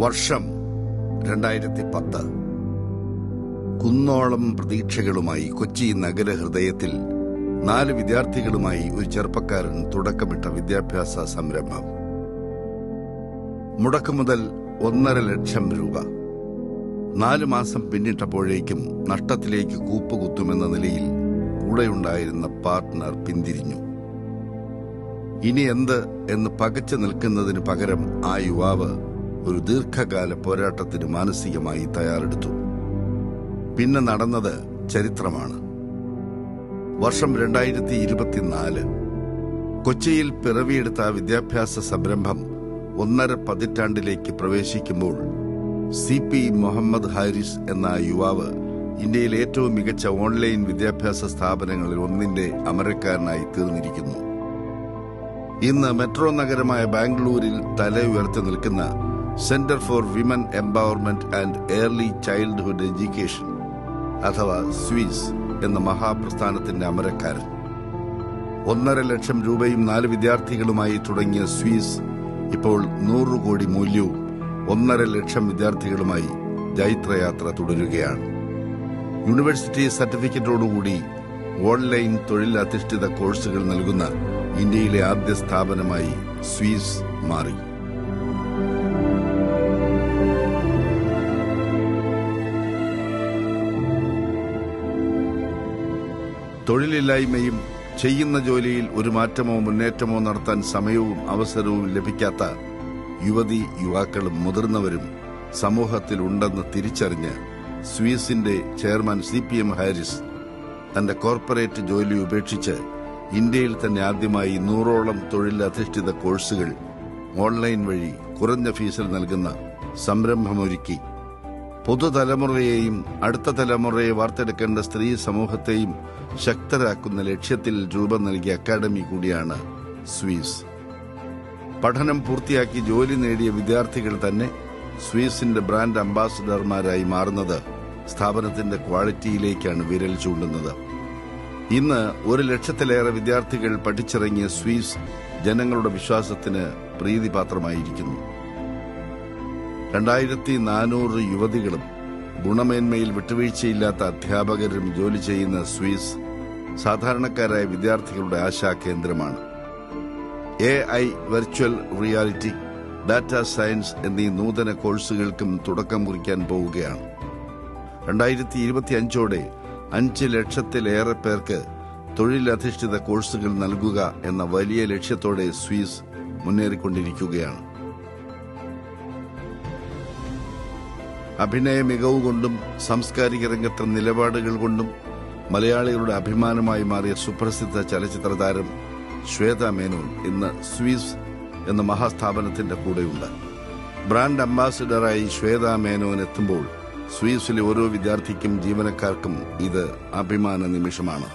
വർഷം 2010. കുന്നോളം പ്രതീക്ഷകളുമായി കൊച്ചി നഗരഹൃദയത്തിൽ 4 വിദ്യാർത്ഥികളുമായി ഒരു ചെറുപ്പക്കാരൻ തുടക്കമിട്ട വിദ്യാഭ്യാസ സംരംഭം. മുടക്കുമുതൽ 1.5 ലക്ഷം രൂപ. 4 മാസം പിന്നിട്ടപ്പോഴേക്കും നഷ്ടത്തിലേക്ക് കൂപ്പുകുത്തുമെന്ന നിലയിൽ കൂടെയുണ്ടായിരുന്ന പാർട്ട്ണർ പിന്തിരിഞ്ഞു. ഇനി എന്ത് എന്ന് പകച്ചു നിൽക്കുന്നതിന് പകരം ആ യുവാവ് ഒരു ദീർഘകാല പോരാട്ടത്തിന് മാനസികമായി തയ്യാറെടുത്തു. പിന്നെ നടന്നത് ചരിത്രമാണ്. വർഷം 2024. കൊച്ചിയിൽ പിറവിയെടുത്ത വിദ്യാഭ്യാസ സംരംഭം 1.5 പതിറ്റാണ്ടിലേക്ക് പ്രവേശിക്കുമ്പോൾ CP മുഹമ്മദ് ഹാരിസ് എന്ന യുവാവ് ഇന്ത്യയിലെ ഏറ്റവും മികച്ച ഓൺലൈൻ വിദ്യാഭ്യാസ സ്ഥാപനങ്ങളിൽ ഒന്നിന്റെ അമരക്കാരനായി തീർന്നിരിക്കുന്നു. ഇന്ന് മെട്രോ നഗരമായ ബാംഗ്ലൂരിൽ തല ഉയർത്തി നിൽക്കുന്ന centre for women empowerment and early childhood education അഥവാ സ്വീസ് എന്ന മഹാപ്രസ്ഥാനത്തിന്റെ അമരക്കാരൻ. 1.5 ലക്ഷം രൂപയും 4 വിദ്യാർത്ഥികളുമായി തുടങ്ങിയ സ്വീസ് ഇപ്പോൾ 100 കോടി മൂല്യവും 1.5 ലക്ഷം വിദ്യാർത്ഥികളുമായി ജൈത്രയാത്ര തുടരുകയാണ്. യൂണിവേഴ്സിറ്റി സർട്ടിഫിക്കറ്റോടുകൂടി ഓൺലൈൻ തൊഴിലധിഷ്ഠിത കോഴ്സുകൾ നൽകുന്ന ഇന്ത്യയിലെ ആദ്യ സ്ഥാപനമായി സ്വീസ് മാറി. തൊഴിലില്ലായ്മയും ചെയ്യുന്ന ജോലിയിൽ ഒരു മാറ്റമോ മുന്നേറ്റമോ നടത്താൻ സമയവും അവസരവും ലഭിക്കാത്ത യുവതി യുവാക്കളും മുതിർന്നവരും സമൂഹത്തിലുണ്ടെന്ന് തിരിച്ചറിഞ്ഞ് സ്വീസിന്റെ ചെയർമാൻ CPM ഹാരിസ് തന്റെ കോർപ്പറേറ്റ് ജോലി ഉപേക്ഷിച്ച് ഇന്ത്യയിൽ തന്നെ ആദ്യമായി 100ഓളം തൊഴിലധിഷ്ഠിത കോഴ്സുകൾ ഓൺലൈൻ വഴി കുറഞ്ഞ ഫീസിൽ നൽകുന്ന സംരംഭമൊരുക്കി പുതുതലമുറയെയും അടുത്ത തലമുറയെ വാർത്തെടുക്കേണ്ട സ്ത്രീ സമൂഹത്തെയും ശക്തരാക്കുന്ന ലക്ഷ്യത്തിൽ രൂപം നൽകിയ അക്കാദമി കൂടിയാണ് സ്വീസ്. പഠനം പൂർത്തിയാക്കി ജോലി നേടിയ വിദ്യാർത്ഥികൾ തന്നെ സ്വീസിന്റെ ബ്രാൻഡ് അംബാസഡർമാരായി മാറുന്നത് സ്ഥാപനത്തിന്റെ ക്വാളിറ്റിയിലേക്കാണ് വിരൽ ചൂണ്ടുന്നത്. ഇന്ന് 1 ലക്ഷത്തിലേറെ വിദ്യാർത്ഥികൾ പഠിച്ചിറങ്ങിയ സ്വീസ് ജനങ്ങളുടെ വിശ്വാസത്തിന് പ്രീതിപാത്രമായിരിക്കുന്നു. 2400 യുവതികളും ഗുണമേന്മയിൽ വിട്ടുവീഴ്ചയില്ലാത്ത അധ്യാപകരും ജോലി ചെയ്യുന്ന സ്വീസ് സാധാരണക്കാരായ വിദ്യാർത്ഥികളുടെ ആശാകേന്ദ്രമാണ്. AI, virtual reality, data science എന്നീ നൂതന കോഴ്സുകൾക്കും തുടക്കം കുറിക്കാൻ പോവുകയാണ്. 2025ഓടെ 5 ലക്ഷത്തിലേറെ പേർക്ക് തൊഴിലധിഷ്ഠിത കോഴ്സുകൾ നൽകുക എന്ന വലിയ ലക്ഷ്യത്തോടെ സ്വീസ് മുന്നേറിക്കൊണ്ടിരിക്കുകയാണ്. അഭിനയ മികവ് കൊണ്ടും സാംസ്കാരിക രംഗത്തെ നിലപാടുകൾ കൊണ്ടും മലയാളികളുടെ അഭിമാനമായി മാറിയ സുപ്രസിദ്ധ ചലച്ചിത്ര താരം ശ്വേത മേനോൻ ഇന്ന് സ്വീസ് എന്ന മഹാസ്ഥാപനത്തിന്റെ കൂടെയുണ്ട്. ബ്രാൻഡ് അംബാസിഡറായി ശ്വേത മേനോൻ എത്തുമ്പോൾ സ്വീസിലെ ഓരോ വിദ്യാർത്ഥിക്കും ജീവനക്കാർക്കും ഇത് അഭിമാന നിമിഷമാണ്.